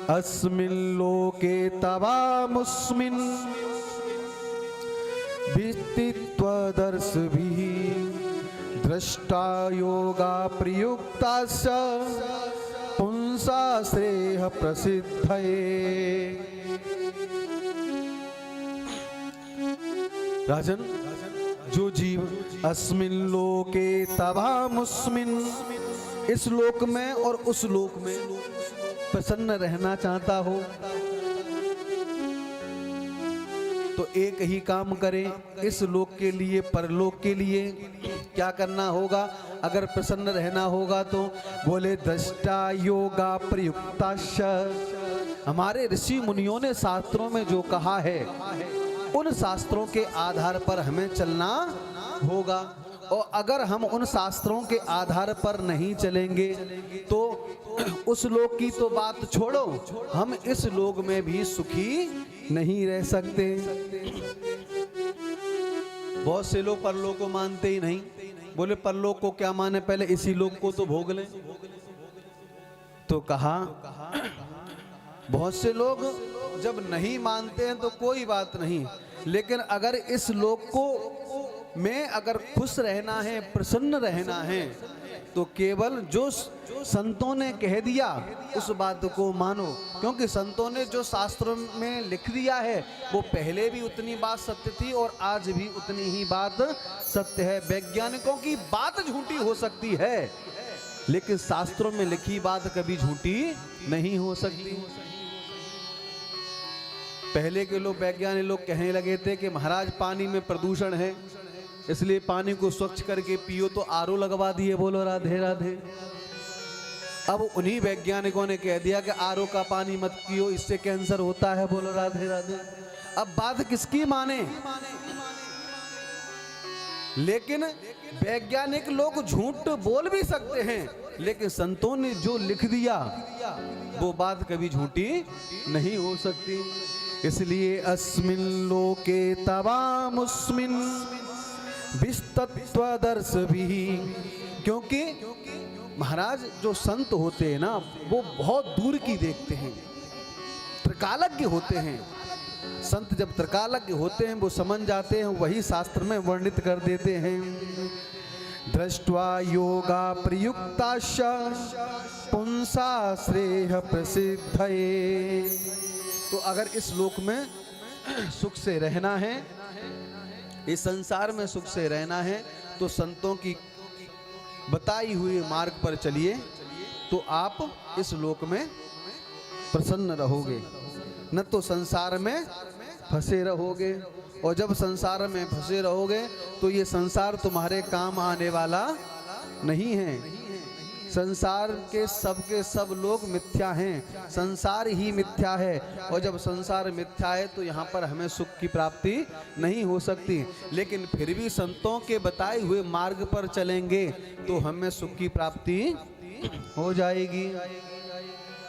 अस्मिन् लोके तवामुस्मिन् भित्तित्वदर्शिभिः दृष्टा योगा प्रयुक्ताश्च पुंसा श्रेयः प्रसिद्धये। राजन, जो जीव अस्मिन् लोके तवामुस्मिन्, इस लोक में और उस लोक में प्रसन्न रहना चाहता हो तो एक ही काम करें, इस लोक के लिए परलोक के लिए क्या करना होगा? अगर प्रसन्न रहना होगा तो बोले दृष्टा योगा प्रयुक्ताश्च। हमारे ऋषि मुनियों ने शास्त्रों में जो कहा है उन शास्त्रों के आधार पर हमें चलना होगा। और अगर हम उन शास्त्रों के आधार पर नहीं चलेंगे तो उस लोक की तो बात छोड़ो, हम इस लोक में भी सुखी नहीं रह सकते। बहुत से लोग परलोक को मानते ही नहीं। बोले परलोक को क्या माने, पहले इसी लोक को तो भोग लें। तो कहा बहुत से लोग जब नहीं मानते हैं तो कोई बात नहीं, लेकिन अगर इस लोक को में अगर खुश रहना है, प्रसन्न रहना है तो केवल जो संतों ने कह दिया उस बात को मानो। क्योंकि संतों ने जो शास्त्रों में लिख दिया है वो पहले भी उतनी बात सत्य थी और आज भी उतनी ही बात सत्य है। वैज्ञानिकों की बात झूठी हो सकती है लेकिन शास्त्रों में लिखी बात कभी झूठी नहीं हो सकती। पहले के लोग वैज्ञानिक लोग कहने लगे थे कि महाराज पानी में प्रदूषण है इसलिए पानी को स्वच्छ करके पियो, तो आरओ लगवा दिए। बोलो राधे राधे। अब उन्हीं वैज्ञानिकों ने कह दिया कि आरओ का पानी मत पियो, इससे कैंसर होता है। बोलो राधे राधे। अब बात किसकी माने? लेकिन वैज्ञानिक लोग झूठ बोल भी सकते हैं, लेकिन संतों ने जो लिख दिया वो बात कभी झूठी नहीं हो सकती। इसलिए अस्मिन् लोके तवामुस्मिन् विस्तत्वदर्शिभिः। क्योंकि महाराज जो संत होते हैं ना वो बहुत दूर की देखते हैं, त्रिकालज्ञ होते हैं। संत जब त्रिकालज्ञ होते हैं वो समझ जाते हैं, वही शास्त्र में वर्णित कर देते हैं। दृष्ट्वा योगा प्रयुक्ताश्च पुंसा श्रेयः प्रसिद्धये। तो अगर इस लोक में सुख से रहना है, इस संसार में सुख से रहना है तो संतों की बताई हुई मार्ग पर चलिए तो आप इस लोक में प्रसन्न रहोगे, न तो संसार में फंसे रहोगे। और जब संसार में फंसे रहोगे तो ये संसार तुम्हारे काम आने वाला नहीं है। संसार के सब लोग मिथ्या हैं, संसार ही मिथ्या है। और जब संसार मिथ्या है तो यहाँ पर हमें सुख की प्राप्ति नहीं हो सकती। लेकिन फिर भी संतों के बताए हुए मार्ग पर चलेंगे तो हमें सुख की प्राप्ति हो जाएगी।